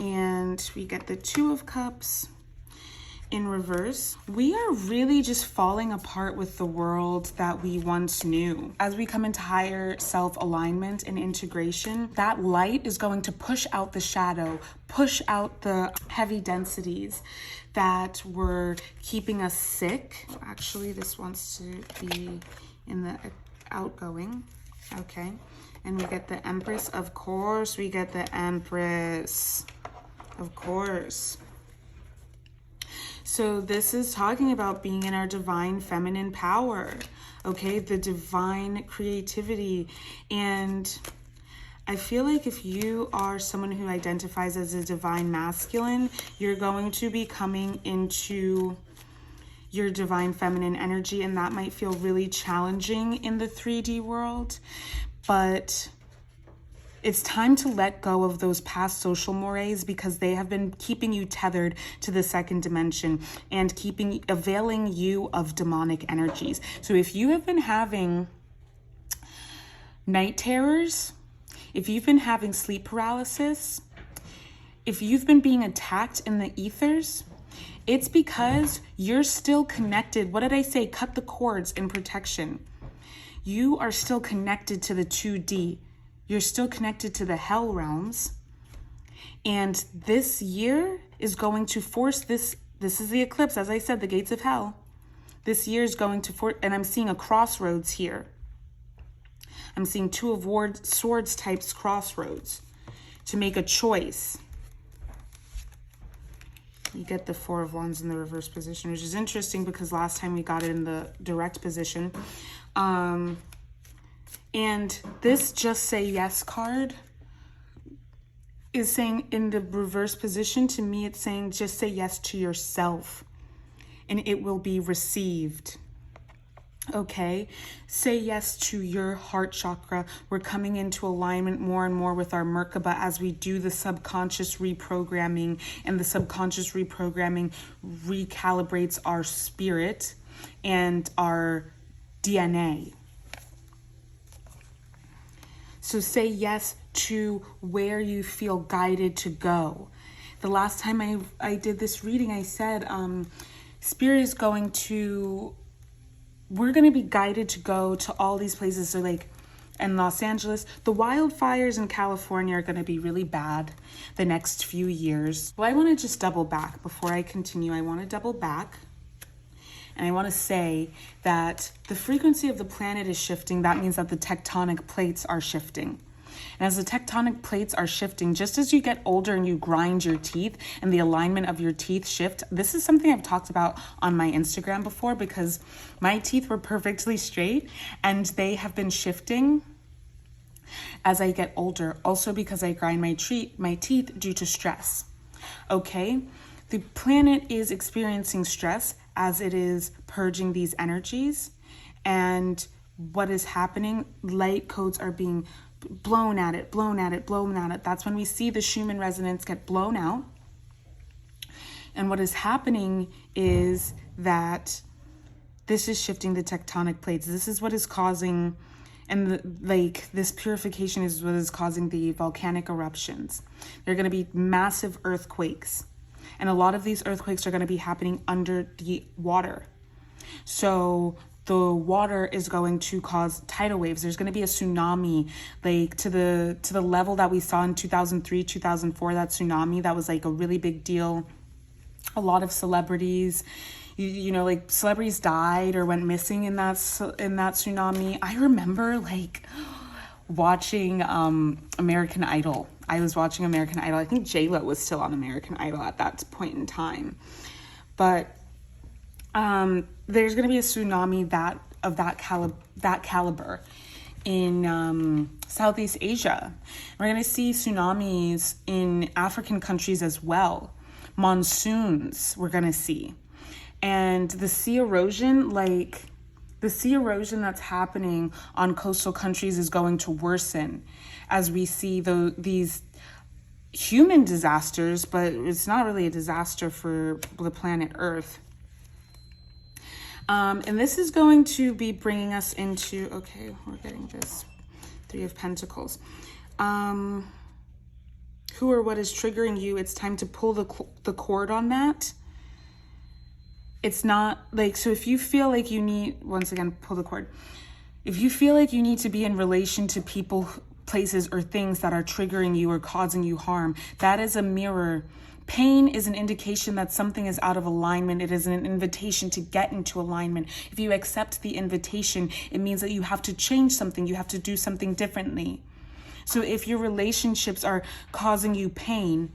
And we get the Two of Cups in reverse. We are really just falling apart with the world that we once knew. As we come into higher self-alignment and integration, that light is going to push out the shadow, push out the heavy densities that were keeping us sick. Actually, this wants to be in the outgoing. Okay. And we get the Empress. Of course, we get the Empress. Of course. So this is talking about being in our divine feminine power, okay? The divine creativity. And I feel like if you are someone who identifies as a divine masculine, you're going to be coming into your divine feminine energy, and that might feel really challenging in the 3D world. But it's time to let go of those past social mores, because they have been keeping you tethered to the second dimension and availing you of demonic energies. So if you have been having night terrors, if you've been having sleep paralysis, if you've been being attacked in the ethers, it's because you're still connected. What did I say? Cut the cords in protection. You are still connected to the 2D. You're still connected to the hell realms. And this year is going to force this. This is the eclipse, as I said, the gates of hell. This year is going to force, and I'm seeing a crossroads here. I'm seeing Two of Swords types crossroads to make a choice. You get the Four of Wands in the reverse position, which is interesting because last time we got it in the direct position. And this Just Say Yes card is saying in the reverse position, to me, it's saying just say yes to yourself and it will be received. Okay, say yes to your heart chakra. We're coming into alignment more and more with our 𝗪𝗁𝗲𝗏 as we do the subconscious reprogramming, and the subconscious reprogramming recalibrates our spirit and our DNA. So say yes to where you feel guided to go. The last time I did this reading, I said, Spirit is we're going to be guided to go to all these places. So like in Los Angeles, the wildfires in California are going to be really bad the next few years. Well, I want to just double back before I continue. I want to double back. And I want to say that the frequency of the planet is shifting. That means that the tectonic plates are shifting. And as the tectonic plates are shifting, just as you get older and you grind your teeth and the alignment of your teeth shift, this is something I've talked about on my Instagram before, because my teeth were perfectly straight and they have been shifting as I get older. Also because I grind my teeth due to stress. Okay? The planet is experiencing stress as it is purging these energies. And what is happening? Light codes are being blown at it. That's when we see the Schumann resonance get blown out. And what is happening is that this is shifting the tectonic plates. This is what is causing, and this purification is what is causing the volcanic eruptions. There are going to be massive earthquakes. And a lot of these earthquakes are going to be happening under the water. So the water is going to cause tidal waves. There's going to be a tsunami, like to the level that we saw in 2003, 2004, that tsunami, that was like a really big deal. A lot of celebrities, like celebrities died or went missing in that tsunami. I remember like watching American Idol. I was watching American Idol. I think J.Lo was still on American Idol at that point in time. But there's going to be a tsunami of that caliber in Southeast Asia. We're going to see tsunamis in African countries as well. Monsoons we're going to see. And the sea erosion, that's happening on coastal countries is going to worsen as we see these human disasters, but it's not really a disaster for the planet Earth. And this is going to be bringing us into, okay, we're getting this Three of Pentacles. who or what is triggering you, it's time to pull the cord on that. It's not like, so if you feel like you need, once again, pull the cord. If you feel like you need to be in relation to people, places, or things that are triggering you or causing you harm, that is a mirror. Pain is an indication that something is out of alignment. It is an invitation to get into alignment. If you accept the invitation, it means that you have to change something. You have to do something differently. So if your relationships are causing you pain,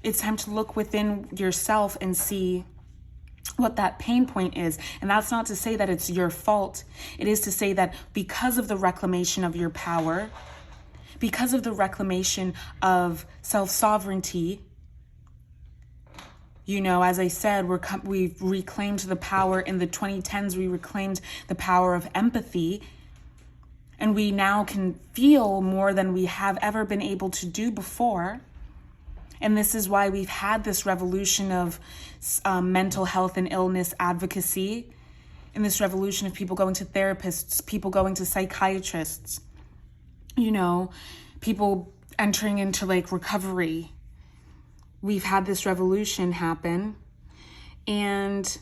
it's time to look within yourself and see what that pain point is. And that's not to say that it's your fault. It is to say that because of the reclamation of your power, because of the reclamation of self-sovereignty, you know, as I said, we've reclaimed the power. In the 2010s, we reclaimed the power of empathy. And we now can feel more than we have ever been able to do before. And this is why we've had this revolution of mental health and illness advocacy, and this revolution of people going to therapists, people going to psychiatrists, you know, people entering into like recovery. We've had this revolution happen, and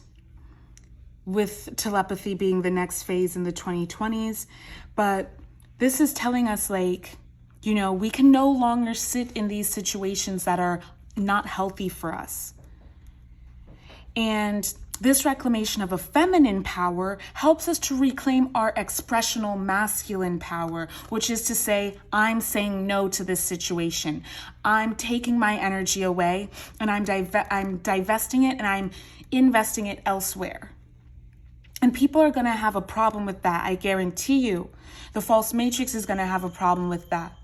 with telepathy being the next phase in the 2020s. But this is telling us, like, you know, we can no longer sit in these situations that are not healthy for us. And this reclamation of a feminine power helps us to reclaim our expressional masculine power, which is to say, I'm saying no to this situation. I'm taking my energy away, and I'm divesting it, and I'm investing it elsewhere. And people are going to have a problem with that. I guarantee you. The false matrix is going to have a problem with that.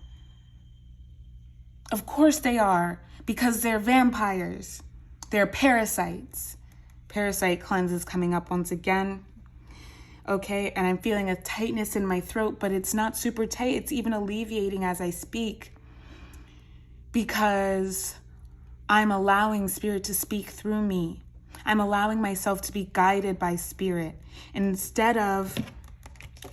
Of course they are, because they're vampires. They're parasites. Parasite cleanse is coming up once again. Okay, and I'm feeling a tightness in my throat, but it's not super tight. It's even alleviating as I speak, because I'm allowing spirit to speak through me. I'm allowing myself to be guided by spirit. And instead of,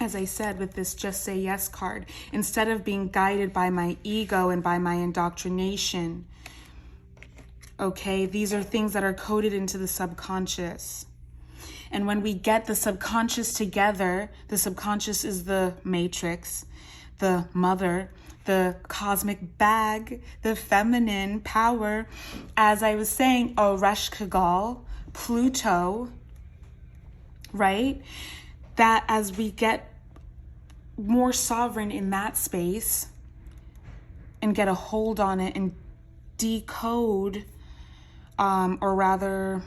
as I said with this Just Say Yes card, instead of being guided by my ego and by my indoctrination, okay, these are things that are coded into the subconscious. And when we get the subconscious together, the subconscious is the matrix, the mother, the cosmic bag, the feminine power. As I was saying, 𝗪𝘁𝘁𝗿𝗄, Pluto, right? That as we get more sovereign in that space and get a hold on it and decode, or rather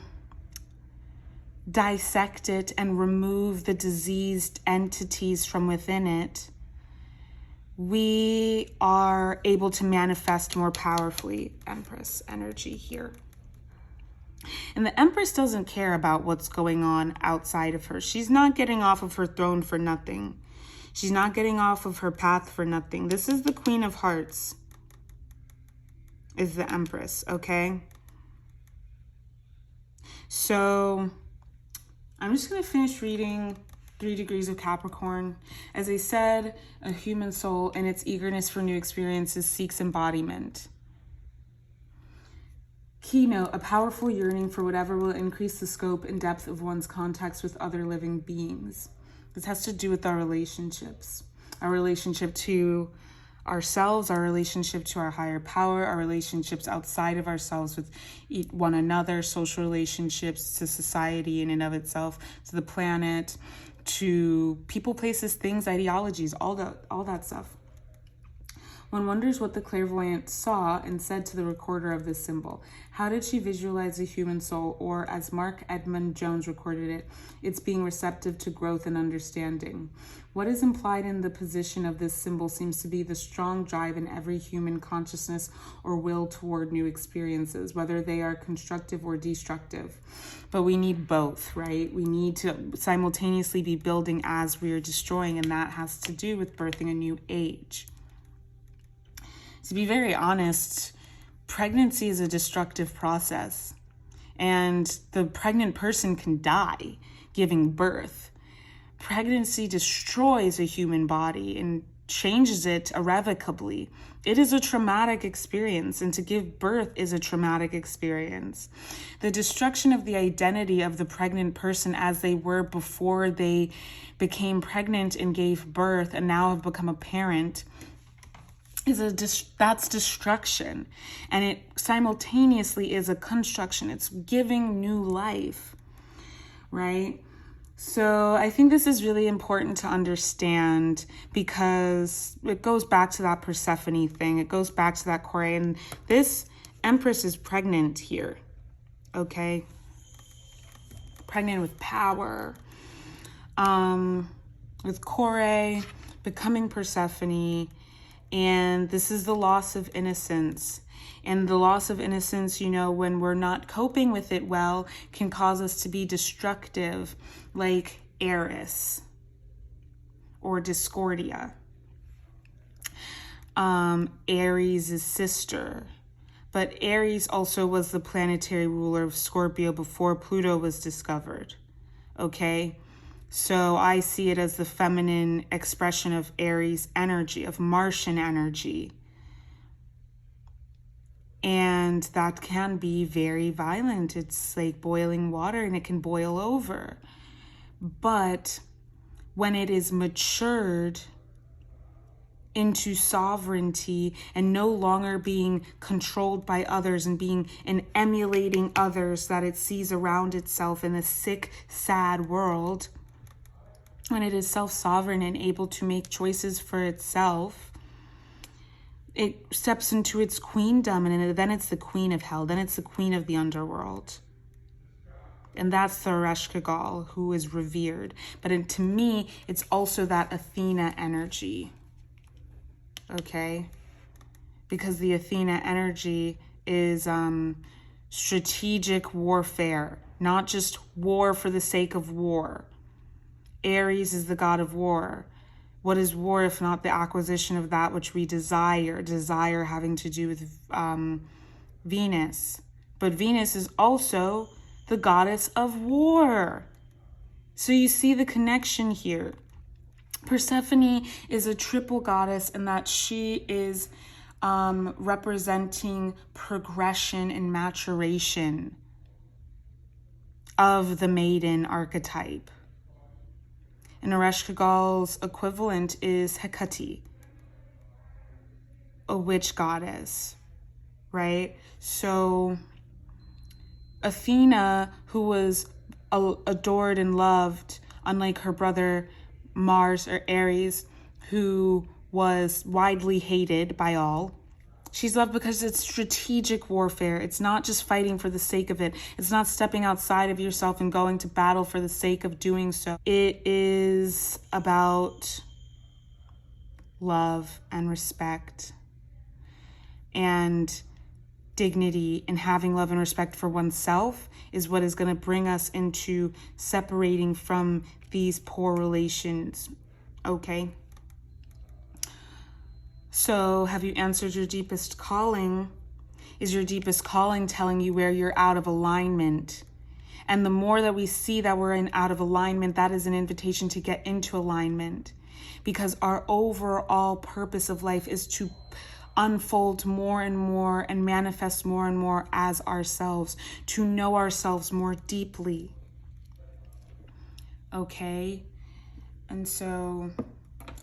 dissect it and remove the diseased entities from within it, we are able to manifest more powerfully. Empress energy here. And the Empress doesn't care about what's going on outside of her. She's not getting off of her throne for nothing. She's not getting off of her path for nothing. This is the Queen of Hearts, is the Empress, okay? So I'm just going to finish reading 3 degrees of Capricorn. As I said, a human soul in its eagerness for new experiences seeks embodiment. Keynote, a powerful yearning for whatever will increase the scope and depth of one's contacts with other living beings. This has to do with our relationships, our relationship to ourselves, our relationship to our higher power, our relationships outside of ourselves with one another, social relationships, to society in and of itself, to the planet, to people, places, things, ideologies, all that stuff. One wonders what the clairvoyant saw and said to the recorder of this symbol. How did she visualize the human soul, or as Mark Edmund Jones recorded it, it's being receptive to growth and understanding? What is implied in the position of this symbol seems to be the strong drive in every human consciousness or will toward new experiences, whether they are constructive or destructive. But we need both, right? We need to simultaneously be building as we are destroying, and that has to do with birthing a new age. To be very honest, pregnancy is a destructive process, and the pregnant person can die giving birth. Pregnancy destroys a human body and changes it irrevocably. It is a traumatic experience, and to give birth is a traumatic experience. The destruction of the identity of the pregnant person as they were before they became pregnant and gave birth and now have become a parent that's destruction, and it simultaneously is a construction. It's giving new life, right? So I think this is really important to understand, because it goes back to that Persephone thing. It goes back to that 𝗺, and this Empress is pregnant here, okay? Pregnant with power, with 𝗺, becoming Persephone. And this is the loss of innocence. And the loss of innocence, you know, when we're not coping with it well, can cause us to be destructive, like Eris or Discordia. Aries' sister. But Aries also was the planetary ruler of Scorpio before Pluto was discovered. Okay? So I see it as the feminine expression of Aries energy, of Martian energy. And that can be very violent. It's like boiling water, and it can boil over. But when it is matured into sovereignty and no longer being controlled by others and emulating others that it sees around itself in a sick, sad world, when it is self-sovereign and able to make choices for itself, it steps into its queendom, and then it's the queen of hell. Then it's the queen of the underworld. And that's the 𝗪𝘁 who is revered. But to me, it's also that Athena energy. Okay? Because the Athena energy is strategic warfare, not just war for the sake of war. Aries is the god of war. What is war if not the acquisition of that which we desire? Desire having to do with Venus. But Venus is also the goddess of war. So you see the connection here. Persephone is a triple goddess in that she is representing progression and maturation of the maiden archetype. And 𝗪𝘁's equivalent is Hecate, a witch goddess, right? So Athena, who was adored and loved, unlike her brother Mars or Aries, who was widely hated by all. She's loved because it's strategic warfare. It's not just fighting for the sake of it. It's not stepping outside of yourself and going to battle for the sake of doing so. It is about love and respect and dignity, and having love and respect for oneself is what is going to bring us into separating from these poor relations. Okay? So have you answered your deepest calling? Is your deepest calling telling you where you're out of alignment? And the more that we see that we're out of alignment, that is an invitation to get into alignment. Because our overall purpose of life is to unfold more and more and manifest more and more as ourselves, to know ourselves more deeply. Okay? And so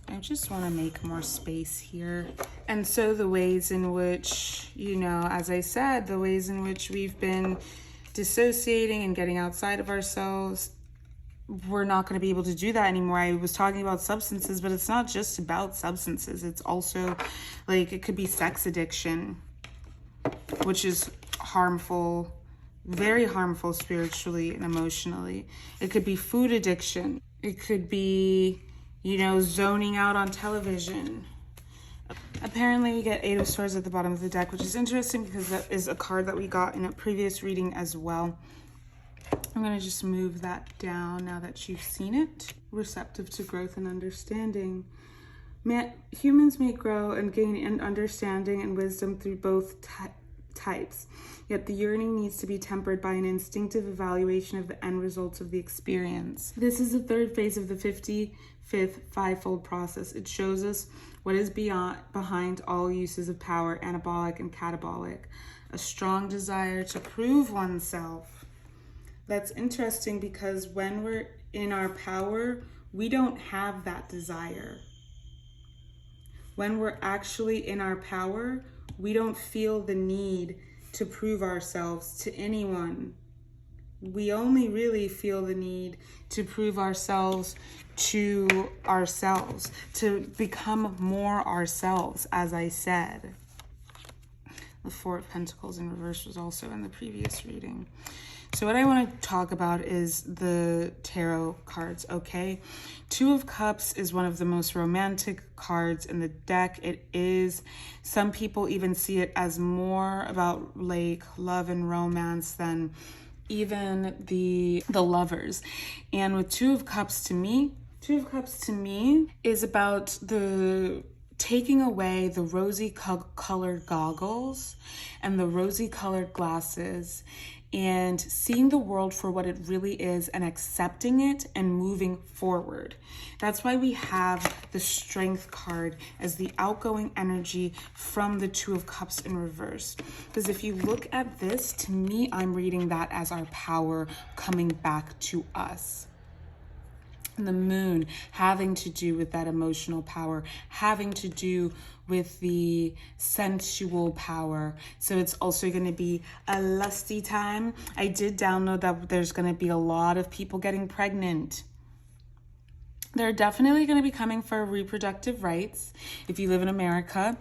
I just want to make more space here. And so the ways in which, you know, as I said, the ways in which we've been dissociating and getting outside of ourselves, we're not going to be able to do that anymore. I was talking about substances, but it's not just about substances. It's also like, it could be sex addiction, which is harmful, very harmful spiritually and emotionally. It could be food addiction. It could be, you know, zoning out on television. Apparently we get 8 of Swords at the bottom of the deck, which is interesting because that is a card that we got in a previous reading as well. I'm going to just move that down now that you've seen it. Receptive to growth and understanding. Humans may grow and gain understanding and wisdom through both types, yet the yearning needs to be tempered by an instinctive evaluation of the end results of the experience. This is the third phase of the 55th fivefold process. It shows us What is behind all uses of power, anabolic and catabolic? A strong desire to prove oneself. That's interesting because when we're in our power, we don't have that desire. When we're actually in our power, we don't feel the need to prove ourselves to anyone. We only really feel the need to prove ourselves to ourselves, to become more ourselves, as I said. The Four of Pentacles in reverse was also in the previous reading. So what I want to talk about is the tarot cards, okay? Two of Cups is one of the most romantic cards in the deck. It is, some people even see it as more about like love and romance than even the Lovers. And with Two of Cups to me is about the taking away the rosy colored goggles and the rosy colored glasses and seeing the world for what it really is and accepting it and moving forward. That's why we have the Strength card as the outgoing energy from the Two of Cups in reverse. Because if you look at this, to me, I'm reading that as our power coming back to us. And the Moon having to do with that emotional power, having to do with the sensual power. So it's also going to be a lusty time. I did download that there's going to be a lot of people getting pregnant. They're definitely going to be coming for reproductive rights if you live in America,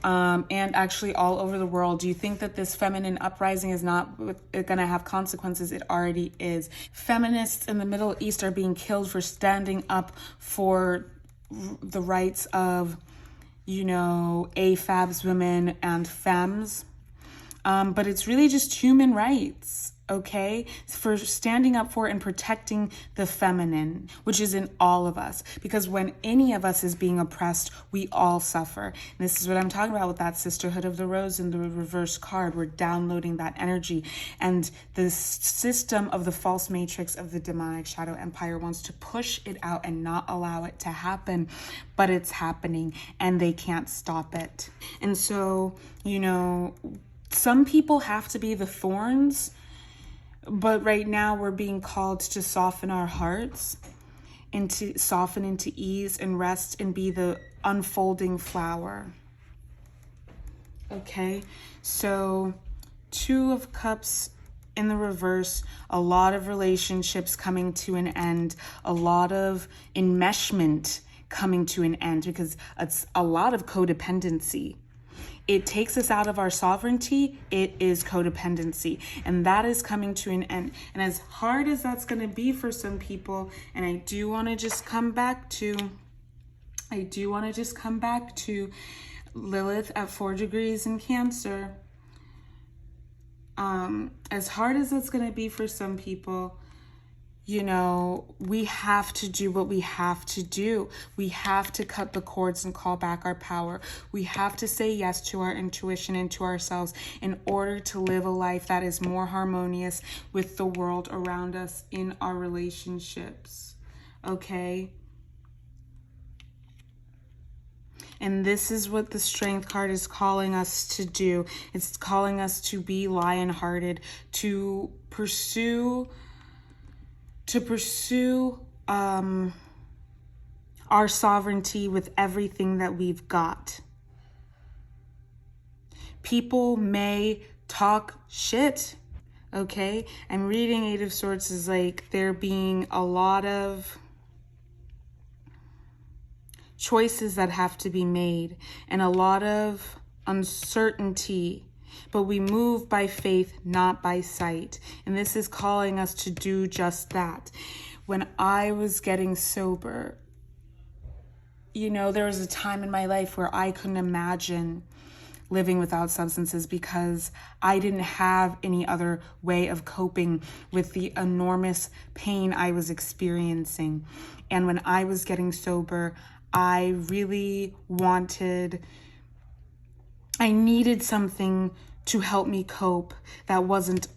and actually all over the world. Do you think that this feminine uprising is not going to have consequences? It already is. Feminists in the Middle East are being killed for standing up for the rights of, you know, AFABs, women, and femmes. But it's really just human rights. Okay, for standing up for and protecting the feminine, which is in all of us, because when any of us is being oppressed, we all suffer. And this is what I'm talking about with that Sisterhood of the Rose in the reverse card. We're downloading that energy, and the system of the false matrix of the demonic shadow empire wants to push it out and not allow it to happen, but it's happening and they can't stop it. And so, you know, some people have to be the thorns, but right now we're being called to soften our hearts and to soften into ease and rest and be the unfolding flower. Okay, so Two of Cups in the reverse, a lot of relationships coming to an end, a lot of enmeshment coming to an end, because it's a lot of codependency. It takes us out of our sovereignty. It is codependency, and that is coming to an end. And as hard as that's going to be for some people, and I do want to just come back to Lilith at 4 degrees in Cancer. As hard as it's going to be for some people, you know, we have to do what we have to do. We have to cut the cords and call back our power. We have to say yes to our intuition and to ourselves in order to live a life that is more harmonious with the world around us in our relationships. Okay? And this is what the Strength card is calling us to do. It's calling us to be lion-hearted, to pursue our sovereignty with everything that we've got. People may talk shit, okay? I'm reading Eight of Swords is like there being a lot of choices that have to be made and a lot of uncertainty. But we move by faith, not by sight. And this is calling us to do just that. When I was getting sober, you know, there was a time in my life where I couldn't imagine living without substances because I didn't have any other way of coping with the enormous pain I was experiencing. And when I was getting sober, I really I needed something to help me cope that wasn't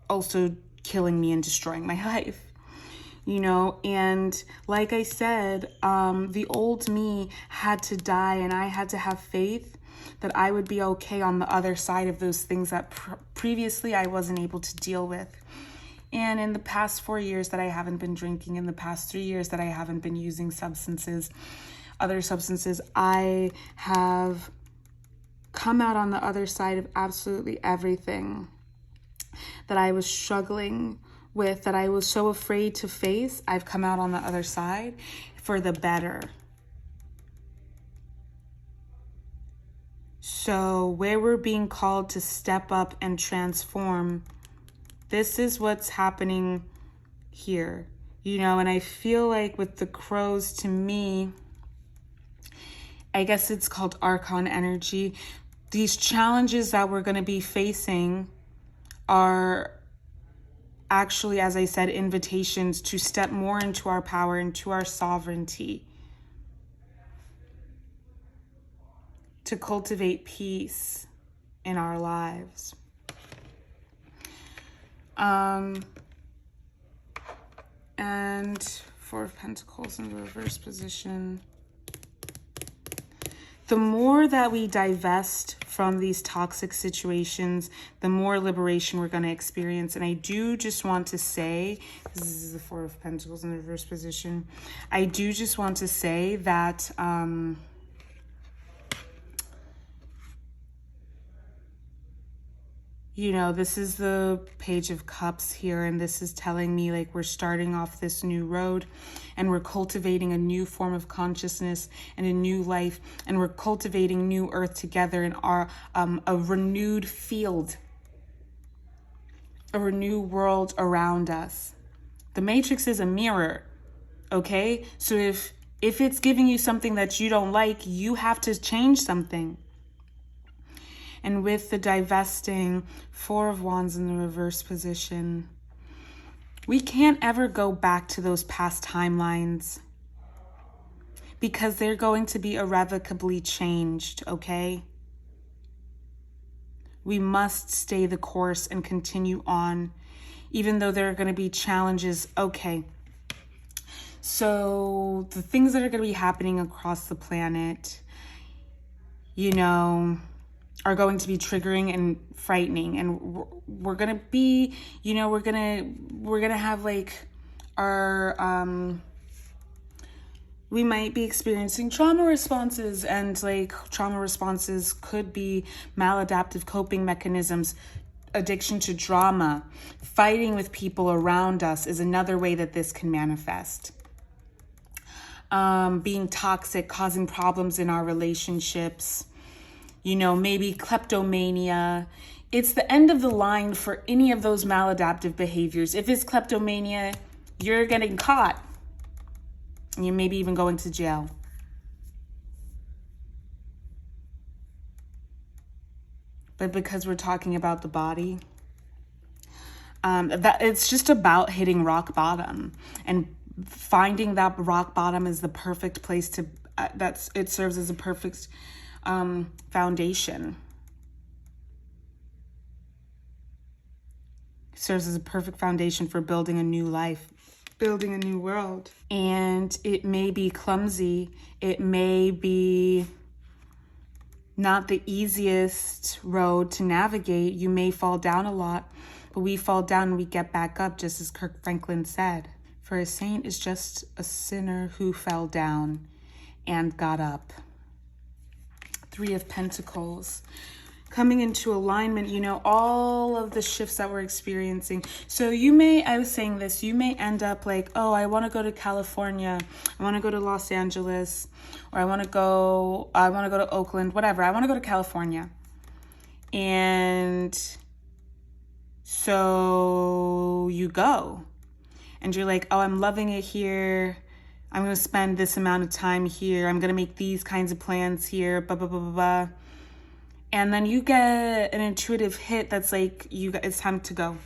also killing me and destroying my life. you know, and like I said, the old me had to die, and I had to have faith that I would be okay on the other side of those things that previously I wasn't able to deal with. And in the past 4 years that I haven't been drinking, in the past 3 years that I haven't been using other substances, I have come out on the other side of absolutely everything that I was struggling with, that I was so afraid to face. I've come out on the other side for the better. So where we're being called to step up and transform, this is what's happening here, you know. And I feel like with the crows, to me, I guess it's called Archon energy. These challenges that we're going to be facing are actually, as I said, invitations to step more into our power, into our sovereignty, to cultivate peace in our lives. And Four of Pentacles in the reverse position. The more that we divest from these toxic situations, the more liberation we're going to experience. And I do just want to say, this is the Four of Pentacles in the reverse position. I do just want to say that, you know, this is the Page of Cups here, and this is telling me like we're starting off this new road, and we're cultivating a new form of consciousness and a new life, and we're cultivating new earth together in our a renewed field, a renewed world around us. The Matrix is a mirror, okay? So if it's giving you something that you don't like, you have to change something. And with the divesting, Four of Wands in the reverse position, we can't ever go back to those past timelines because they're going to be irrevocably changed, okay? We must stay the course and continue on, even though there are going to be challenges, okay? So the things that are going to be happening across the planet, you know, are going to be triggering and frightening, and we're gonna be, you know, we're gonna have like our we might be experiencing trauma responses, and like trauma responses could be maladaptive coping mechanisms. Addiction to drama, fighting with people around us is another way that this can manifest. Being toxic, causing problems in our relationships. You know, maybe kleptomania. It's the end of the line for any of those maladaptive behaviors. If it's kleptomania, you're getting caught. And you maybe even going to jail. But because we're talking about the body, that it's just about hitting rock bottom and finding that rock bottom is the perfect place to, it serves as a perfect foundation. Serves as a perfect foundation for building a new life, building a new world. And it may be clumsy. It may be not the easiest road to navigate. You may fall down a lot, but we fall down and we get back up, just as Kirk Franklin said. For a saint is just a sinner who fell down and got up. Three of Pentacles. Coming into alignment, you know, all of the shifts that we're experiencing. So you may, I was saying this, you may end up like, oh, I want to go to California. I want to go to Los Angeles, or I want to go to Oakland, whatever. I want to go to California. And so you go and you're like, oh, I'm loving it here. I'm going to spend this amount of time here. I'm going to make these kinds of plans here, blah, blah, blah, blah, blah. And then you get an intuitive hit that's like, it's time to go.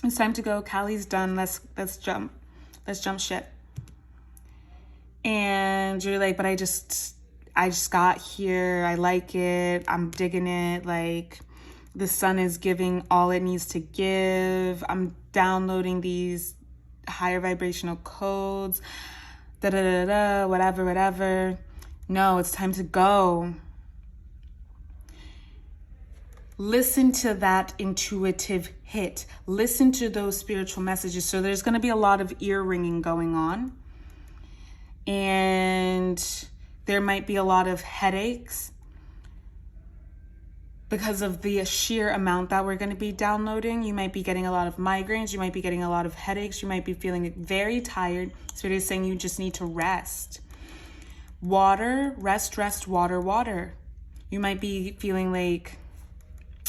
It's time to go. Cali's done. Let's jump. Let's jump ship. And you're like, but I just got here. I like it. I'm digging it. Like, the sun is giving all it needs to give. I'm downloading these higher vibrational codes, whatever. No, it's time to go. Listen to that intuitive hit. Listen to those spiritual messages. So there's going to be a lot of ear ringing going on. And there might be a lot of headaches because of the sheer amount that we're going to be downloading. You might be getting a lot of migraines. You might be getting a lot of headaches. You might be feeling very tired. Spirit is saying you just need to rest. Water, rest, water. You might be feeling like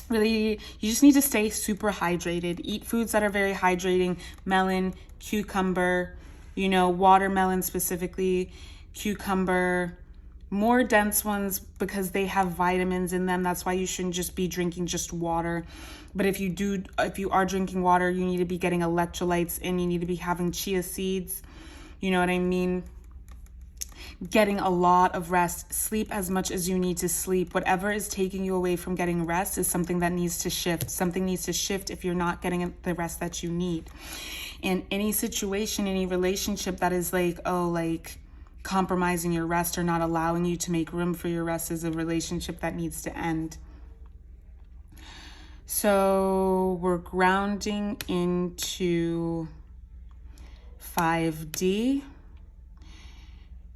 really, you just need to stay super hydrated. Eat foods that are very hydrating. Melon, cucumber, watermelon specifically, cucumber, more dense ones because they have vitamins in them. That's why you shouldn't just be drinking just water. But if you are drinking water, you need to be getting electrolytes in. You need to be having chia seeds. You know what I mean? Getting a lot of rest. Sleep as much as you need to sleep. Whatever is taking you away from getting rest is something that needs to shift. Something needs to shift if you're not getting the rest that you need. In any situation, any relationship that is compromising your rest or not allowing you to make room for your rest is a relationship that needs to end. So we're grounding into 5D.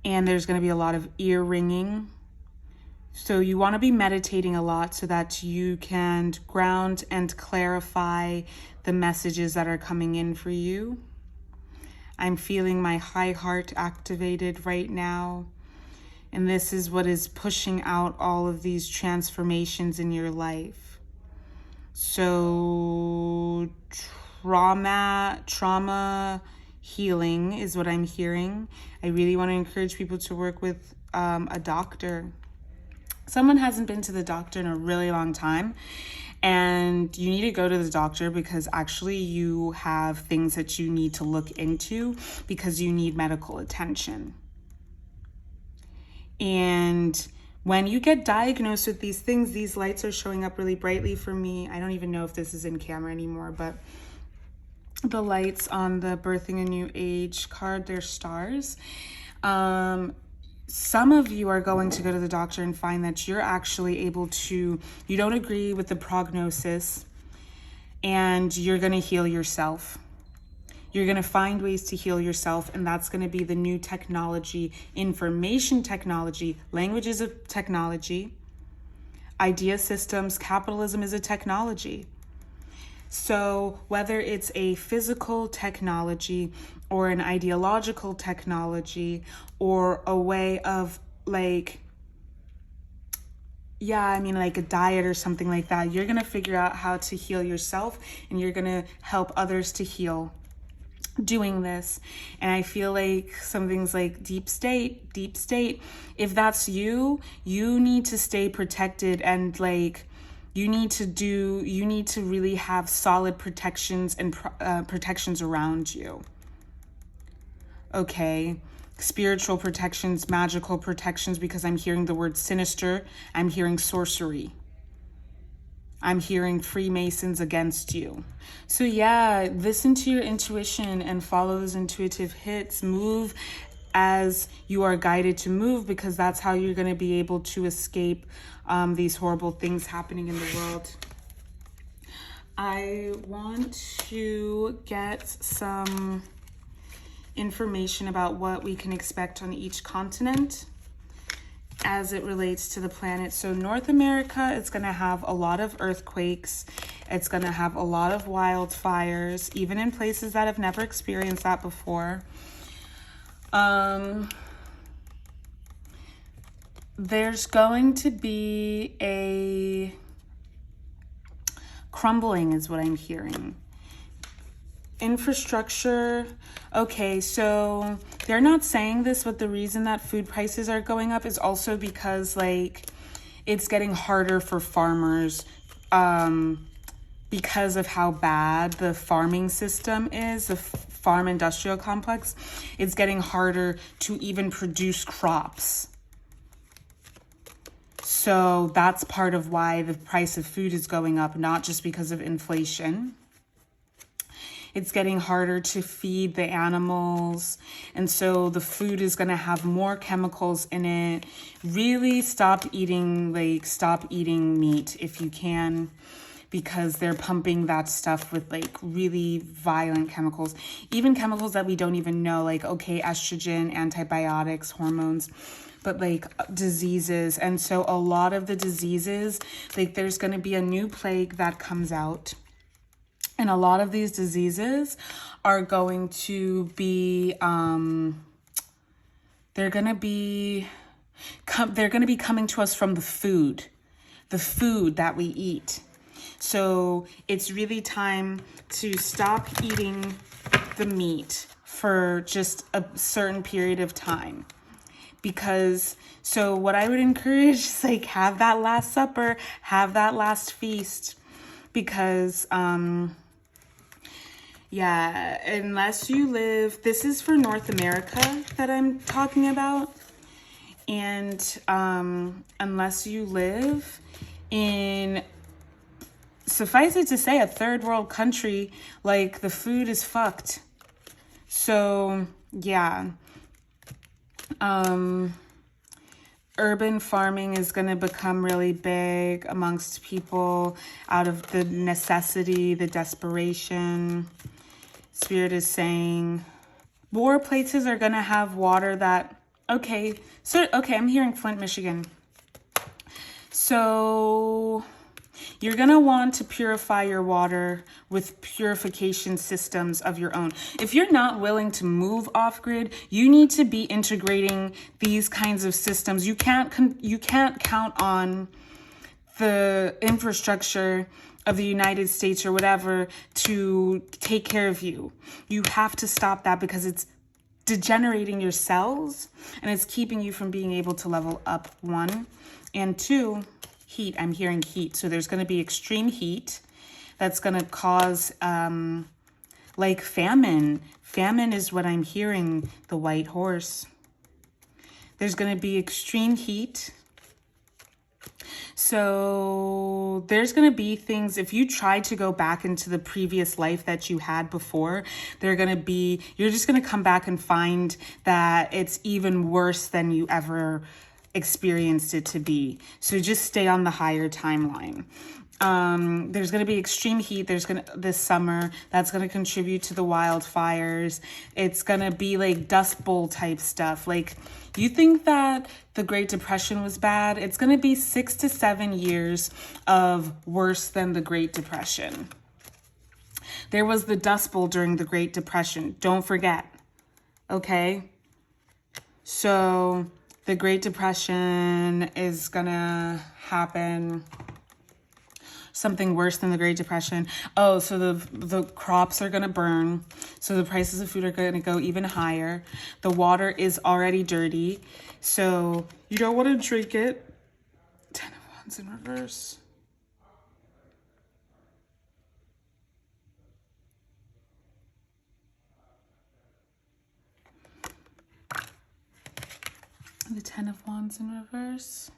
And there's going to be a lot of ear ringing. So you want to be meditating a lot so that you can ground and clarify the messages that are coming in for you. I'm feeling my high heart activated right now. And this is what is pushing out all of these transformations in your life. So trauma healing is what I'm hearing. I really want to encourage people to work with a doctor. Someone hasn't been to the doctor in a really long time, and you need to go to the doctor because actually you have things that you need to look into because you need medical attention. And when you get diagnosed with these things, these lights are showing up really brightly for me. I don't even know if this is in camera anymore, but the lights on the Birthing a New Age card, they're stars. Some of you are going to go to the doctor and find that you're actually able to, you don't agree with the prognosis, and you're going to heal yourself. You're going to find ways to heal yourself, and that's going to be the new technology, information technology, languages of technology, idea systems. Capitalism is a technology. So whether it's a physical technology or an ideological technology or a way of a diet or something like that, you're going to figure out how to heal yourself, and you're going to help others to heal doing this. And I feel like something's like deep state. If that's you, you need to stay protected, and you need to really have solid protections and protections around you. Okay, spiritual protections, magical protections, because I'm hearing the word sinister. I'm hearing sorcery. I'm hearing Freemasons against you. So yeah, listen to your intuition and follow those intuitive hits. Move as you are guided to move, because that's how you're going to be able to escape these horrible things happening in the world. I want to get some information about what we can expect on each continent as it relates to the planet. So North America, it's going to have a lot of earthquakes. It's going to have a lot of wildfires, even in places that have never experienced that before. There's going to be a crumbling is what I'm hearing. Infrastructure. Okay, so they're not saying this, but the reason that food prices are going up is also because it's getting harder for farmers because of how bad the farming system is, the farm industrial complex. It's getting harder to even produce crops. So that's part of why the price of food is going up, not just because of inflation. It's getting harder to feed the animals. And so the food is going to have more chemicals in it. Really stop eating meat if you can, because they're pumping that stuff with like really violent chemicals, even chemicals that we don't even know, like, okay, estrogen, antibiotics, hormones, but like diseases. And so a lot of the diseases, like there's going to be a new plague that comes out. And a lot of these diseases are going to be, they're going to be coming to us from the food that we eat. So it's really time to stop eating the meat for just a certain period of time. Because, so what I would encourage is like, have that Last Supper, have that last feast. Because, yeah, unless you live, this is for North America that I'm talking about. And unless you live in, suffice it to say, a third world country, like the food is fucked. So, yeah. Urban farming is going to become really big amongst people out of the necessity, the desperation. Spirit is saying more places are going to have water that, okay, I'm hearing Flint, Michigan. So you're going to want to purify your water with purification systems of your own. If you're not willing to move off grid, you need to be integrating these kinds of systems. You can't count on the infrastructure of the United States or whatever to take care of you. You have to stop that, because it's degenerating your cells and it's keeping you from being able to level up, 1. And 2, heat. I'm hearing heat. So there's going to be extreme heat that's going to cause like famine. Famine is what I'm hearing, the white horse. There's going to be extreme heat. So there's going to be things, if you try to go back into the previous life that you had before, you're just going to come back and find that it's even worse than you ever experienced it to be. So just stay on the higher timeline. There's going to be extreme heat. This summer, that's going to contribute to the wildfires. It's going to be like Dust Bowl type stuff. Like, you think that the Great Depression was bad? It's going to be 6 to 7 years of worse than the Great Depression. There was the Dust Bowl during the Great Depression. Don't forget. Okay? So the Great Depression is going to happen. Something worse than the Great Depression. Oh, so the crops are going to burn. So the prices of food are going to go even higher. The water is already dirty. So you don't want to drink it. 10 of Wands in reverse. The 10 of Wands in reverse.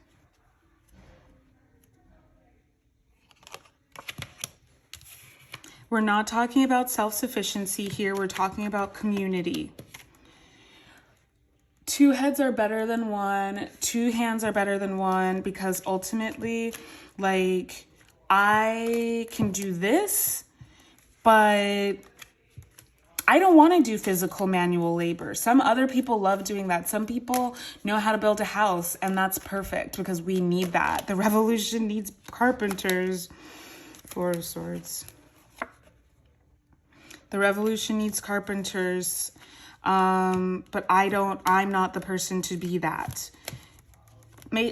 We're not talking about self-sufficiency here. We're talking about community. 2 heads are better than 1. 2 hands are better than 1, because ultimately, like, I can do this, but I don't want to do physical manual labor. Some other people love doing that. Some people know how to build a house, and that's perfect, because we need that. The revolution needs carpenters. 4 of Swords. The revolution needs carpenters, but I'm not the person to be that.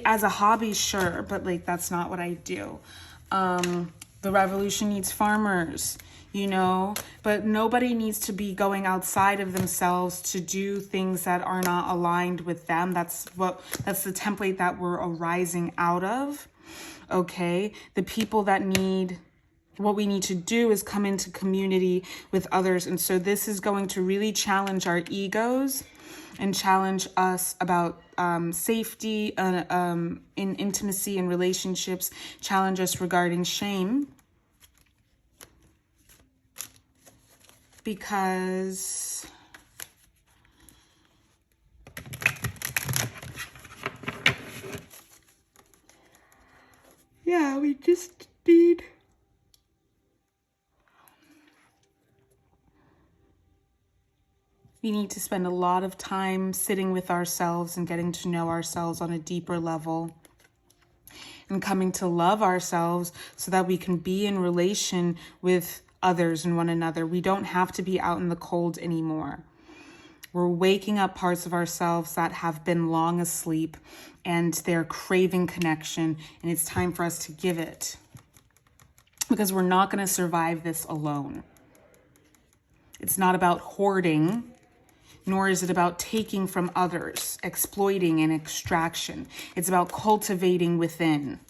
As a hobby, sure, but like, that's not what I do. The revolution needs farmers, you know, but nobody needs to be going outside of themselves to do things that are not aligned with them. That's the template that we're arising out of. Okay. The people that what we need to do is come into community with others. And so this is going to really challenge our egos and challenge us about safety, in intimacy and relationships, challenge us regarding shame. because yeah, we just need to spend a lot of time sitting with ourselves and getting to know ourselves on a deeper level and coming to love ourselves so that we can be in relation with others and one another. We don't have to be out in the cold anymore. We're waking up parts of ourselves that have been long asleep and they're craving connection, and it's time for us to give it, because we're not going to survive this alone. It's not about hoarding, nor is it about taking from others, exploiting and extraction. It's about cultivating within.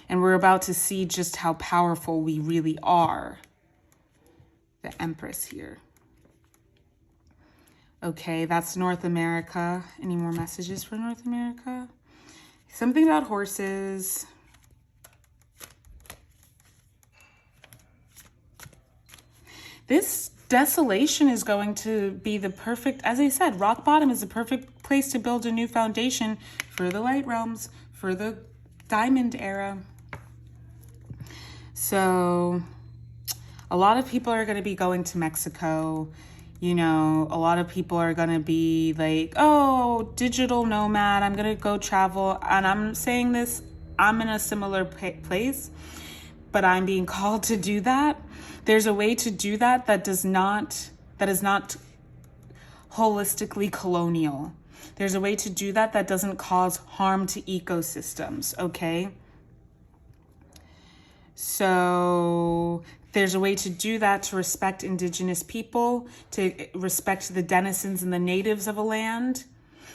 And we're about to see just how powerful we really are. The Empress here. Okay, that's North America. Any more messages for North America? Something about horses. This desolation is going to be the perfect, as I said, rock bottom is the perfect place to build a new foundation for the light realms, for the diamond era. So a lot of people are going to be going to Mexico. You know, a lot of people are going to be like, oh, digital nomad, I'm going to go travel. And I'm saying this, I'm in a similar place, but I'm being called to do that. There's a way to do that that is not holistically colonial. There's a way to do that that doesn't cause harm to ecosystems, okay? So there's a way to do that to respect indigenous people, to respect the denizens and the natives of a land.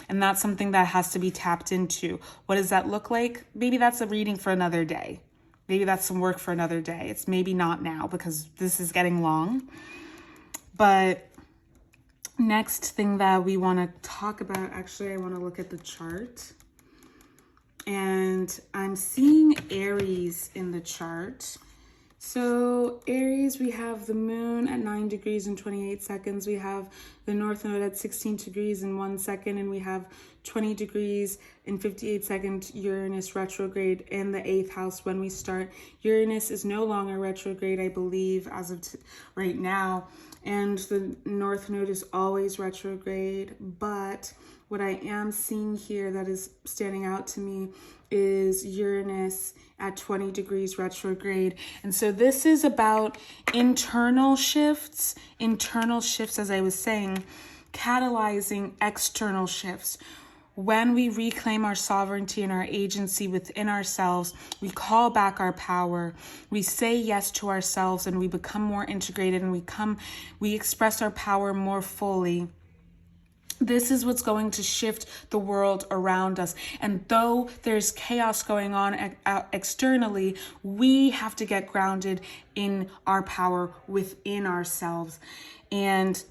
And that's something that has to be tapped into. What does that look like? Maybe that's a reading for another day. Maybe that's some work for another day. It's maybe not now because this is getting long. But next thing that we want to talk about, actually, I want to look at the chart. And I'm seeing Aries in the chart. So Aries, we have the moon at 9 degrees and 28 seconds. We have the north node at 16 degrees and 1 second. And we have 20 degrees and 58 second Uranus retrograde in the 8th house when we start. Uranus is no longer retrograde, I believe, as of right now. And the north node is always retrograde. But what I am seeing here that is standing out to me is Uranus at 20 degrees retrograde. And so this is about internal shifts, as I was saying, catalyzing external shifts. When we reclaim our sovereignty and our agency within ourselves, we call back our power, we say yes to ourselves, and we become more integrated, and we express our power more fully. This is what's going to shift the world around us. And though there's chaos going on externally, we have to get grounded in our power within ourselves. And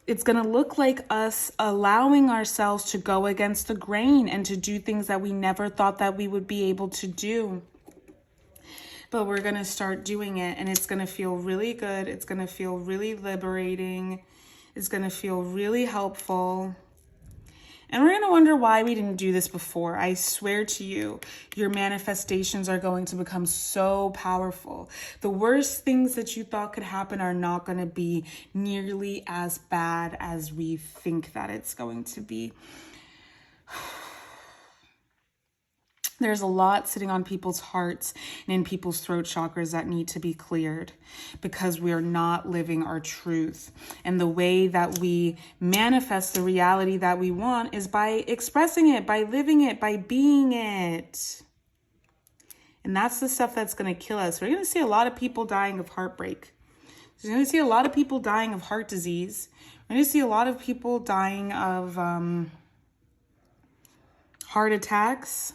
it's going to look like us allowing ourselves to go against the grain and to do things that we never thought that we would be able to do. But we're going to start doing it, and it's going to feel really good. It's going to feel really liberating. It's going to feel really helpful. And we're going to wonder why we didn't do this before. I swear to you, your manifestations are going to become so powerful. The worst things that you thought could happen are not going to be nearly as bad as we think that it's going to be. There's a lot sitting on people's hearts and in people's throat chakras that need to be cleared because we're not living our truth. And the way that we manifest the reality that we want is by expressing it, by living it, by being it. And that's the stuff that's going to kill us. We're going to see a lot of people dying of heartbreak. We're going to see a lot of people dying of heart disease. We're going to see a lot of people dying of heart attacks.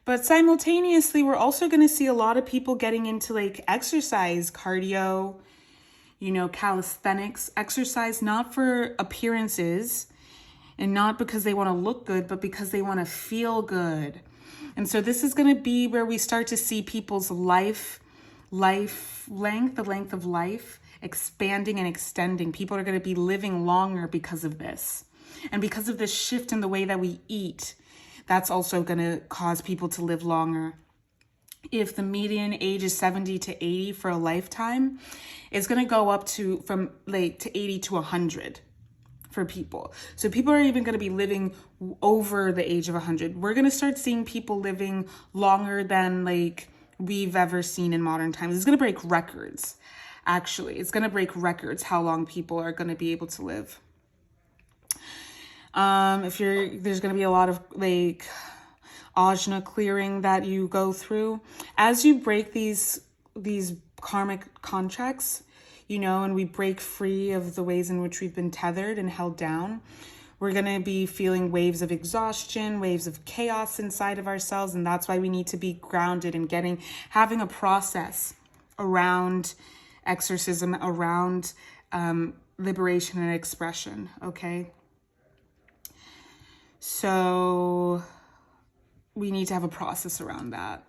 But simultaneously, we're also going to see a lot of people getting into like exercise, cardio, calisthenics, exercise, not for appearances and not because they want to look good, but because they want to feel good. And so this is going to be where we start to see people's life life length, the length of life, expanding and extending. People are going to be living longer because of this. And because of this shift in the way that we eat, that's also going to cause people to live longer. If the median age is 70 to 80 for a lifetime, it's going to go up to from like to 80 to 100 for people. So people are even going to be living over the age of 100. We're going to start seeing people living longer than like we've ever seen in modern times. It's going to break records. Actually, it's going to break records how long people are going to be able to live. There's going to be a lot of like ajna clearing that you go through as you break these karmic contracts, you know, and we break free of the ways in which we've been tethered and held down. We're going to be feeling waves of exhaustion, waves of chaos inside of ourselves. And that's why we need to be grounded and having a process around exorcism, around liberation and expression. Okay. So we need to have a process around that.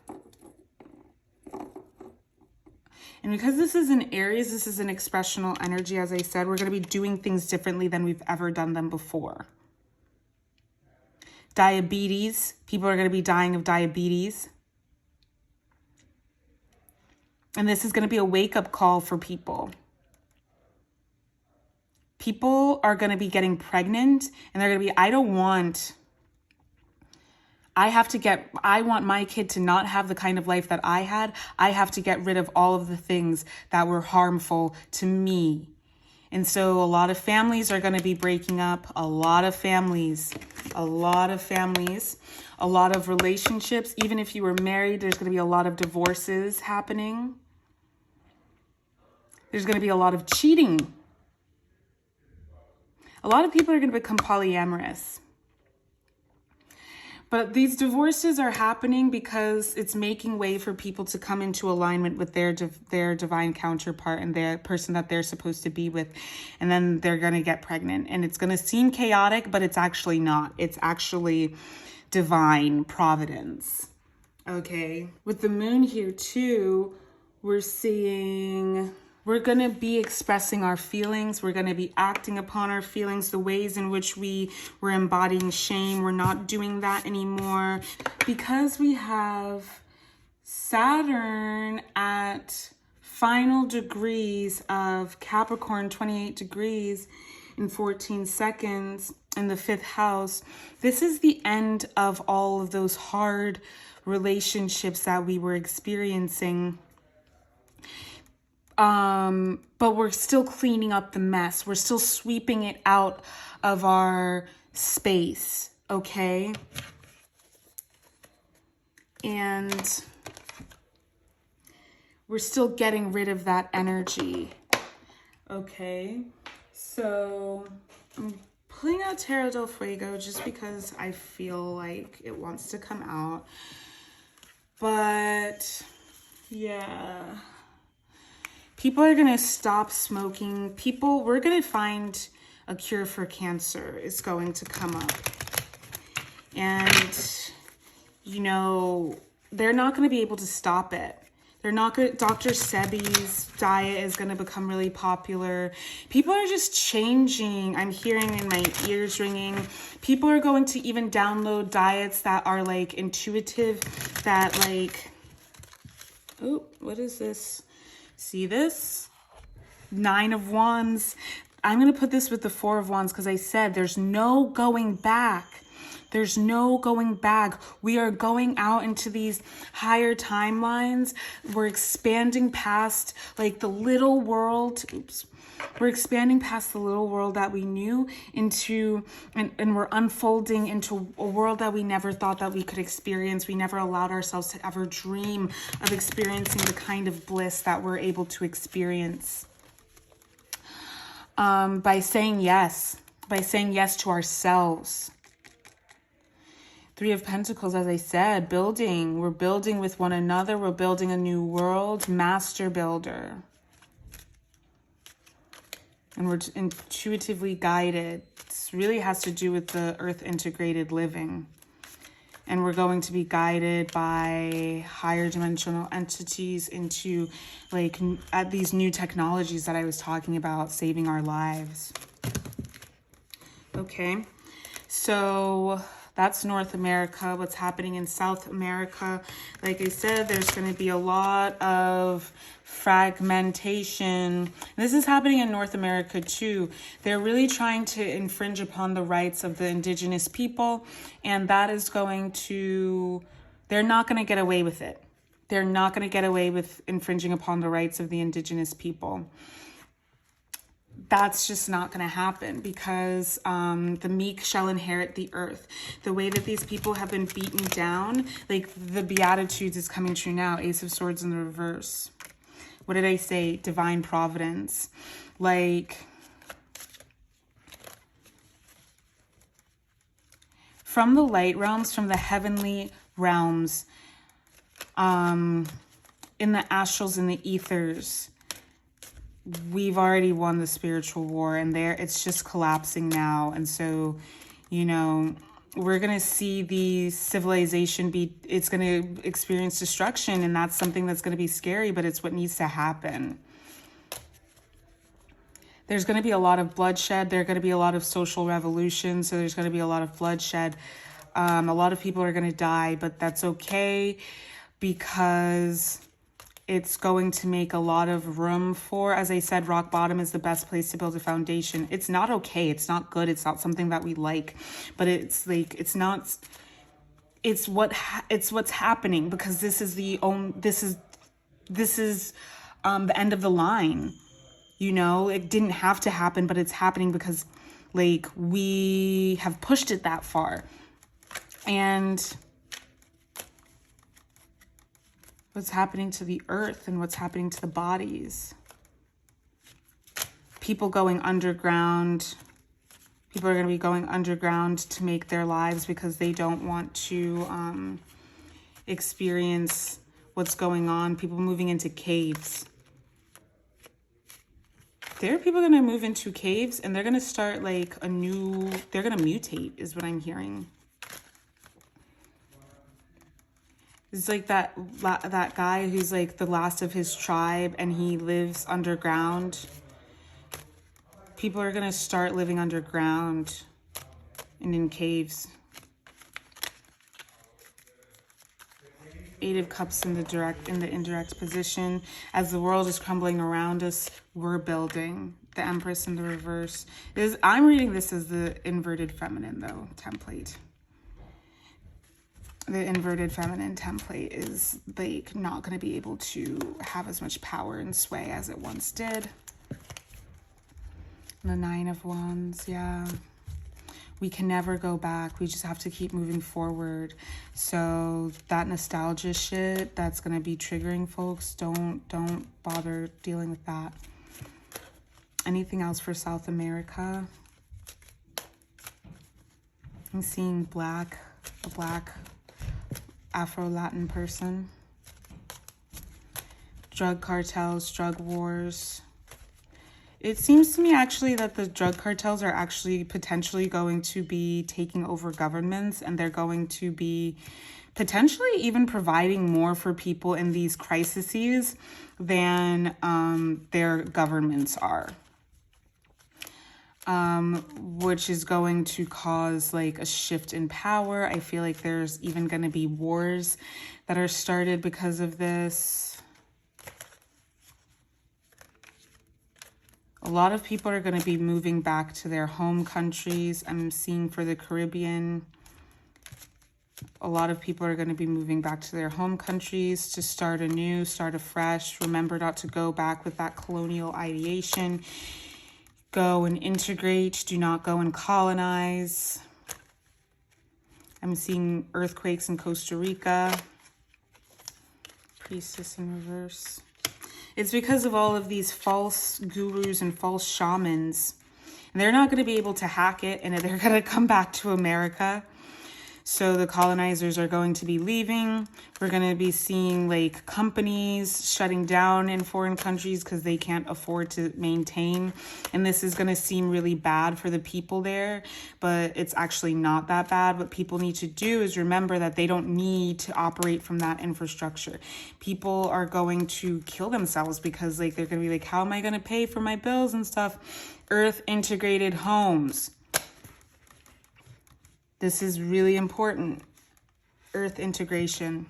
And because this is an Aries, this is an expressional energy, as I said, we're going to be doing things differently than we've ever done them before. Diabetes, people are going to be dying of diabetes. And this is going to be a wake-up call for people. People are going to be getting pregnant and they're going to be, I want my kid to not have the kind of life that I had. I have to get rid of all of the things that were harmful to me. And so a lot of families are going to be breaking up. A lot of families, a lot of relationships. Even if you were married, there's going to be a lot of divorces happening. There's going to be a lot of cheating. A lot of people are going to become polyamorous. But these divorces are happening because it's making way for people to come into alignment with their divine counterpart and their person that they're supposed to be with. And then they're going to get pregnant. And it's going to seem chaotic, but it's actually not. It's actually divine providence. Okay. With the moon here too, we're seeing... We're going to be expressing our feelings. We're going to be acting upon our feelings, the ways in which we were embodying shame. We're not doing that anymore because we have Saturn at final degrees of Capricorn, 28 degrees in 14 seconds in the 5th house. This is the end of all of those hard relationships that we were experiencing. But we're still cleaning up the mess. We're still sweeping it out of our space, okay? And we're still getting rid of that energy, okay? So I'm pulling out Tarot del Fuego just because I feel like it wants to come out. But yeah... People are going to stop smoking. We're going to find a cure for cancer is going to come up. And, you know, they're not going to be able to stop it. They're not going to, Dr. Sebi's diet is going to become really popular. People are just changing. I'm hearing in my ears ringing. People are going to even download diets that are like intuitive, that like, oh, what is this? See this? 9 of Wands. I'm going to put this with the 4 of Wands because I said there's no going back. There's no going back. We are going out into these higher timelines. We're expanding past like the little world. We're expanding past the little world that we knew into, and we're unfolding into a world that we never thought that we could experience. We never allowed ourselves to ever dream of experiencing the kind of bliss that we're able to experience. By saying yes to ourselves. 3 of Pentacles, as I said, building. We're building with one another. We're building a new world. Master builder. And we're intuitively guided. This really has to do with the earth integrated living. And we're going to be guided by higher dimensional entities into like at these new technologies that I was talking about, saving our lives. Okay, so that's North America. What's happening in South America? Like I said, there's going to be a lot of fragmentation. This is happening in North America too. They're really trying to infringe upon the rights of the indigenous people, and that is going to, they're not going to get away with it. They're not going to get away with infringing upon the rights of the indigenous people. That's just not going to happen, because the meek shall inherit the earth. The way that these people have been beaten down, like the Beatitudes is coming true now. Ace of Swords in the reverse. What did I say? Divine providence. Like, from the light realms, from the heavenly realms, in the astrals, in the ethers, we've already won the spiritual war, and there it's just collapsing now. And so, you know, we're going to see the civilization it's going to experience destruction, and that's something that's going to be scary, but it's what needs to happen. There's going to be a lot of bloodshed. There's going to be a lot of social revolution. So there's going to be a lot of bloodshed. A lot of people are going to die, but that's okay, because it's going to make a lot of room for, as I said, rock bottom is the best place to build a foundation. It's not okay. It's not good. It's not something that we like, but it's like, it's not, it's what's happening, because this is the end of the line. You know, it didn't have to happen, but it's happening because like we have pushed it that far. And what's happening to the earth and what's happening to the bodies. People going underground. People are going to be going underground to make their lives, because they don't want to experience what's going on. People moving into caves. There are people going to move into caves, and they're going to start like they're going to mutate, is what I'm hearing. It's like that guy who's like the last of his tribe, and he lives underground. People are going to start living underground and in caves. Eight of Cups in the indirect position. As the world is crumbling around us, we're building. The Empress in the reverse. I'm reading this as the inverted feminine, though, template. The inverted feminine template is like not going to be able to have as much power and sway as it once did. The Nine of Wands, yeah. We can never go back. We just have to keep moving forward. So that nostalgia shit that's going to be triggering folks, don't bother dealing with that. Anything else for South America? I'm seeing a black Afro-Latin person. Drug cartels, drug wars. It seems to me actually that the drug cartels are actually potentially going to be taking over governments, and they're going to be potentially even providing more for people in these crises than their governments are. Which is going to cause like a shift in power. I feel like there's even going to be wars that are started because of this. A lot of people are going to be moving back to their home countries. I'm seeing for the Caribbean, a lot of people are going to be moving back to their home countries to start anew, start afresh. Remember not to go back with that colonial ideation. Go and integrate. Do not go and colonize. I'm seeing earthquakes in Costa Rica. Priestess in reverse. It's because of all of these false gurus and false shamans. And they're not going to be able to hack it, and they're going to come back to America. So the colonizers are going to be leaving. We're going to be seeing like companies shutting down in foreign countries because they can't afford to maintain. And this is going to seem really bad for the people there, but it's actually not that bad. What people need to do is remember that they don't need to operate from that infrastructure. People are going to kill themselves because like they're going to be like, how am I going to pay for my bills and stuff? Earth integrated homes. This is really important. Earth integration,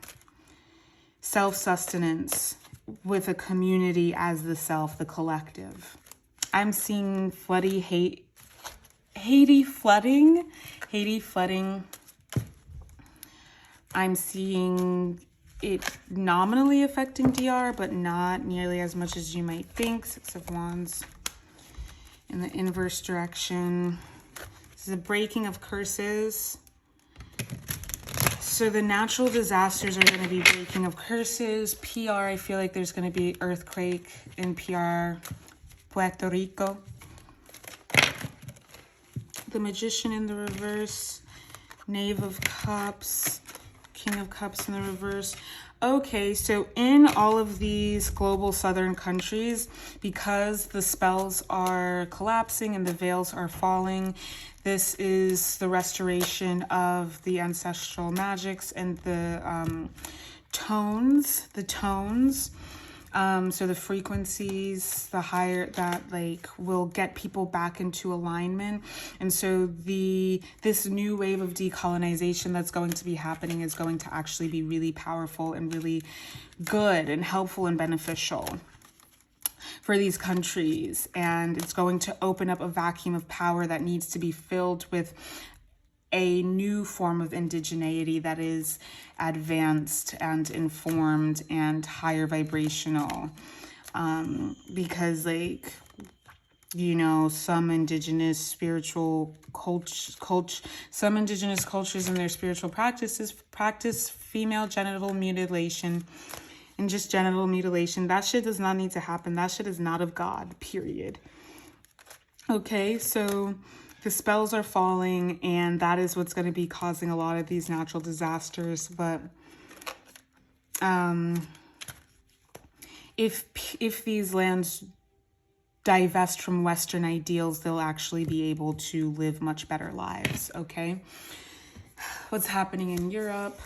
self-sustenance with a community as the self, the collective. I'm seeing Haiti flooding. I'm seeing it nominally affecting DR, but not nearly as much as you might think. Six of Wands in the inverse direction. This is a breaking of curses. So the natural disasters are going to be breaking of curses. PR, I feel like there's going to be earthquake in PR, Puerto Rico. The Magician in the reverse. Knave of Cups. King of Cups in the reverse. Okay, so in all of these global southern countries, because the spells are collapsing and the veils are falling, this is the restoration of the ancestral magics and the tones. So the frequencies, the higher that like will get people back into alignment. And so this new wave of decolonization that's going to be happening is going to actually be really powerful and really good and helpful and beneficial for these countries. And it's going to open up a vacuum of power that needs to be filled with a new form of indigeneity that is advanced and informed and higher vibrational. Because like, you know, some indigenous spiritual some indigenous cultures in their spiritual practices practice female genital mutilation and just genital mutilation. That shit does not need to happen. That shit is not of God, period. Okay, so the spells are falling, and that is what's going to be causing a lot of these natural disasters. But if these lands divest from Western ideals, they'll actually be able to live much better lives, okay? What's happening in Europe?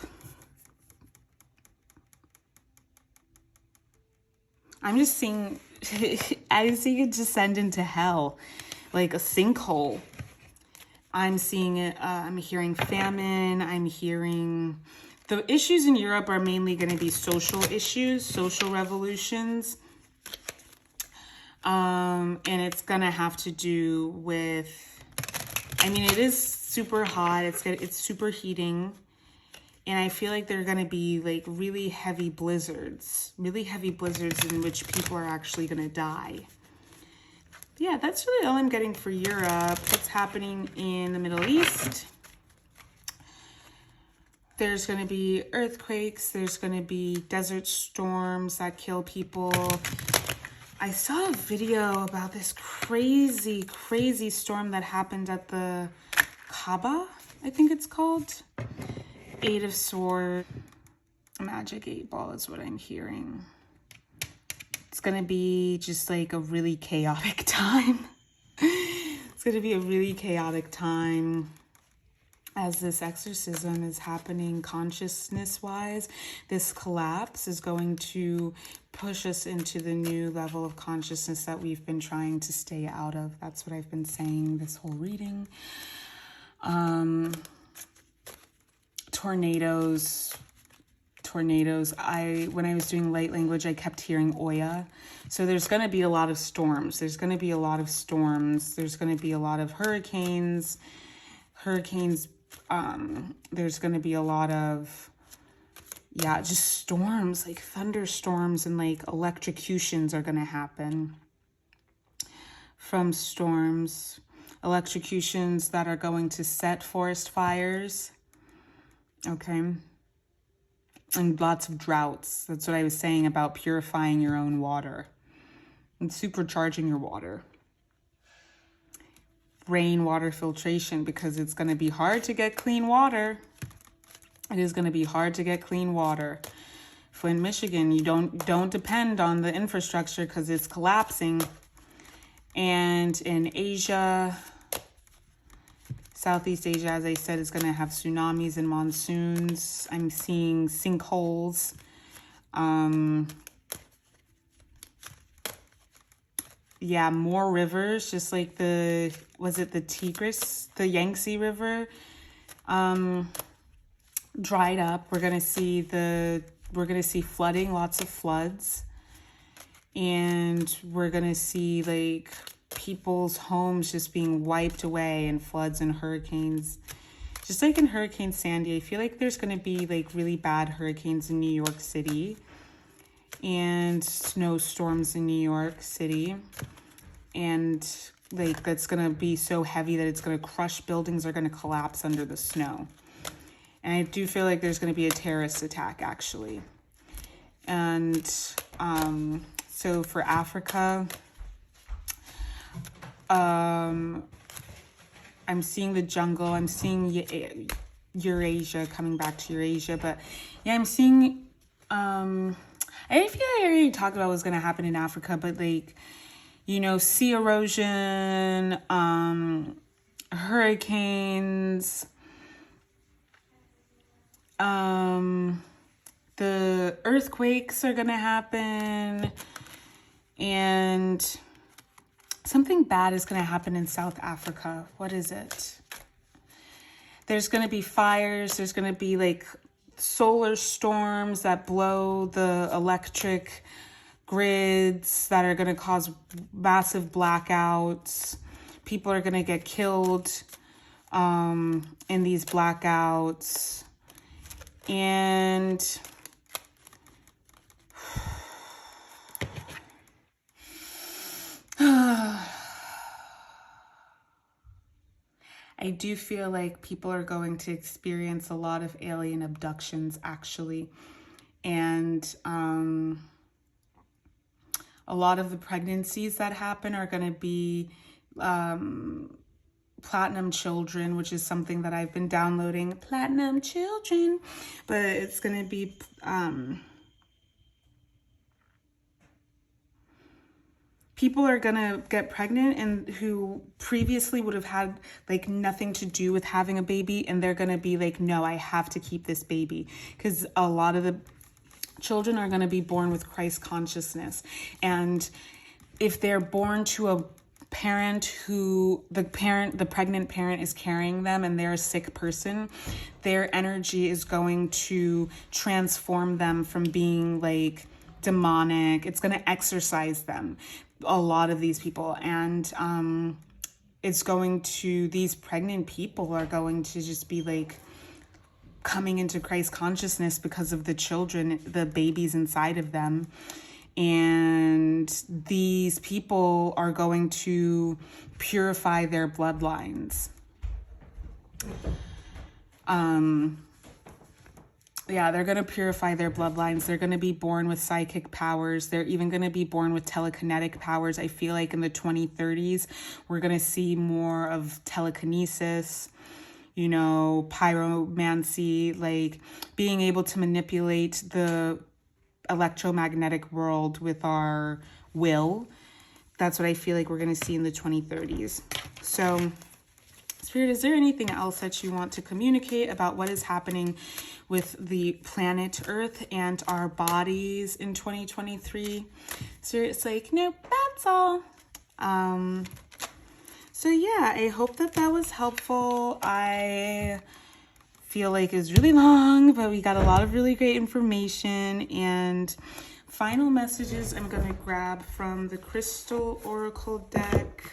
I'm just seeing, I see it descend into hell, like a sinkhole. I'm seeing it, I'm hearing famine, I'm hearing... The issues in Europe are mainly going to be social issues, social revolutions. And it's going to have to do with... I mean, it is super hot, it's super heating. And I feel like there are going to be like really heavy blizzards in which people are actually going to die. Yeah, that's really all I'm getting for Europe. What's happening in the Middle East? There's going to be earthquakes. There's going to be desert storms that kill people. I saw a video about this crazy, crazy storm that happened at the Kaaba, I think it's called. Eight of Swords. Magic 8 ball is what I'm hearing. It's going to be just like a really chaotic time. It's going to be a really chaotic time as this exorcism is happening consciousness-wise. This collapse is going to push us into the new level of consciousness that we've been trying to stay out of. That's what I've been saying this whole reading. Tornadoes. When I was doing light language, I kept hearing Oya. So there's going to be a lot of storms. There's going to be a lot of hurricanes. There's going to be a lot of, just storms, like thunderstorms, and like electrocutions are going to happen from storms. Electrocutions that are going to set forest fires. Okay. And lots of droughts. That's what I was saying about purifying your own water and supercharging your water. Rainwater filtration, because it's going to be hard to get clean water. It is going to be hard to get clean water. Flint, Michigan, you don't depend on the infrastructure because it's collapsing. And in Asia, Southeast Asia, as I said, is going to have tsunamis and monsoons. I'm seeing sinkholes. Yeah, more rivers, just like was it the Tigris, the Yangtze River, dried up. We're going to see flooding, lots of floods. And we're going to see like people's homes just being wiped away in floods and hurricanes. Just like in Hurricane Sandy, I feel like there's going to be like really bad hurricanes in New York City and snowstorms in New York City. And like that's going to be so heavy that it's going to crush buildings, are going to collapse under the snow. And I do feel like there's going to be a terrorist attack actually. And so for Africa, I'm seeing the jungle. I'm seeing Eurasia, coming back to Eurasia. But yeah, I'm seeing, I feel like I already talked about what's going to happen in Africa, but like, you know, sea erosion, hurricanes, the earthquakes are going to happen, and something bad is going to happen in South Africa. What is it? There's going to be fires. There's going to be like solar storms that blow the electric grids that are going to cause massive blackouts. People are going to get killed in these blackouts. And I do feel like people are going to experience a lot of alien abductions, actually. And a lot of the pregnancies that happen are going to be platinum children, which is something that I've been downloading. Platinum children. But it's going to be... people are going to get pregnant and who previously would have had like nothing to do with having a baby, and they're going to be like, no, I have to keep this baby, because a lot of the children are going to be born with Christ consciousness. And if they're born to a parent who the pregnant parent is carrying them and they're a sick person, their energy is going to transform them from being like demonic. It's going to exorcise them, a lot of these people. And it's going to, these pregnant people are going to just be like coming into Christ consciousness because of the children, the babies inside of them. And these people are going to purify their bloodlines. Yeah, they're going to purify their bloodlines. They're going to be born with psychic powers. They're even going to be born with telekinetic powers. I feel like in the 2030s, we're going to see more of telekinesis, you know, pyromancy, like being able to manipulate the electromagnetic world with our will. That's what I feel like we're going to see in the 2030s. So, Spirit, is there anything else that you want to communicate about what is happening with the planet Earth and our bodies in 2023? Spirit's like, nope, that's all. So yeah, I hope that was helpful. I feel like it was really long, but we got a lot of really great information. And final messages I'm going to grab from the Crystal Oracle deck.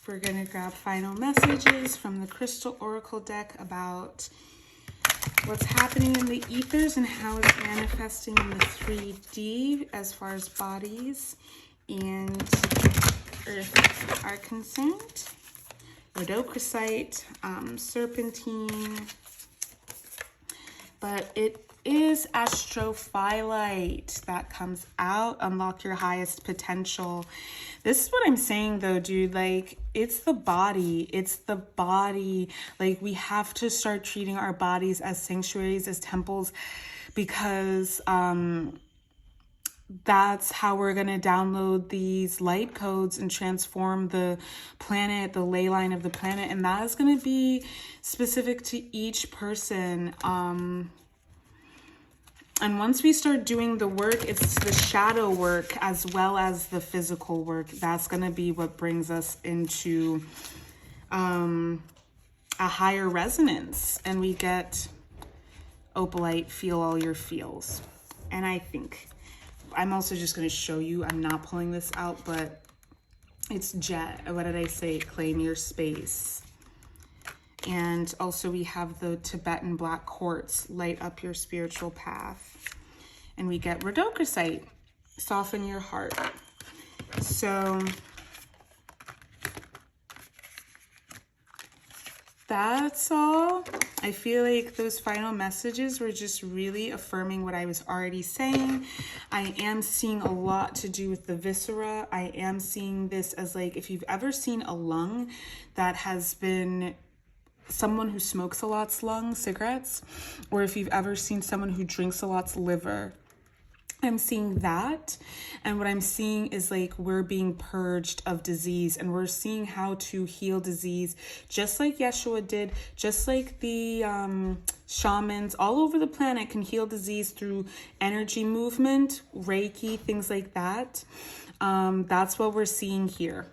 We're going to grab final messages from the Crystal Oracle deck about what's happening in the ethers and how it's manifesting in the 3D as far as bodies and Earth are concerned. 𝗺𝗏𝗧, serpentine, but it is astrophyllite that comes out. Unlock your highest potential. This is what I'm saying though, dude. Like, it's the body. It's the body. Like, we have to start treating our bodies as sanctuaries, as temples, because that's how we're going to download these light codes and transform the planet, the ley line of the planet. And that is going to be specific to each person. And once we start doing the work, it's the shadow work as well as the physical work. That's going to be what brings us into a higher resonance. And we get opalite, feel all your feels. And I think I'm also just going to show you, I'm not pulling this out, but it's jet. What did I say? Claim your space. And also we have the Tibetan black quartz, light up your spiritual path. And we get 𝗪◁𝘓𝗃𝗁𝗪, soften your heart. So that's all. I feel like those final messages were just really affirming what I was already saying. I am seeing a lot to do with the viscera. I am seeing this as like, if you've ever seen a lung that has been someone who smokes a lot's lung, cigarettes, or if you've ever seen someone who drinks a lot's liver, I'm seeing that. And what I'm seeing is like we're being purged of disease, and we're seeing how to heal disease just like Yeshua did, just like the shamans all over the planet can heal disease through energy movement, Reiki, things like that. That's what we're seeing here.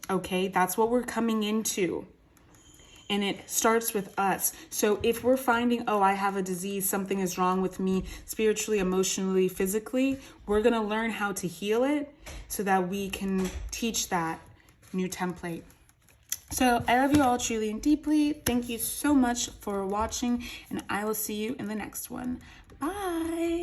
Okay, that's what we're coming into. And it starts with us. So if we're finding, oh, I have a disease, something is wrong with me spiritually, emotionally, physically, we're going to learn how to heal it so that we can teach that new template. So I love you all truly and deeply. Thank you so much for watching, and I will see you in the next one. Bye.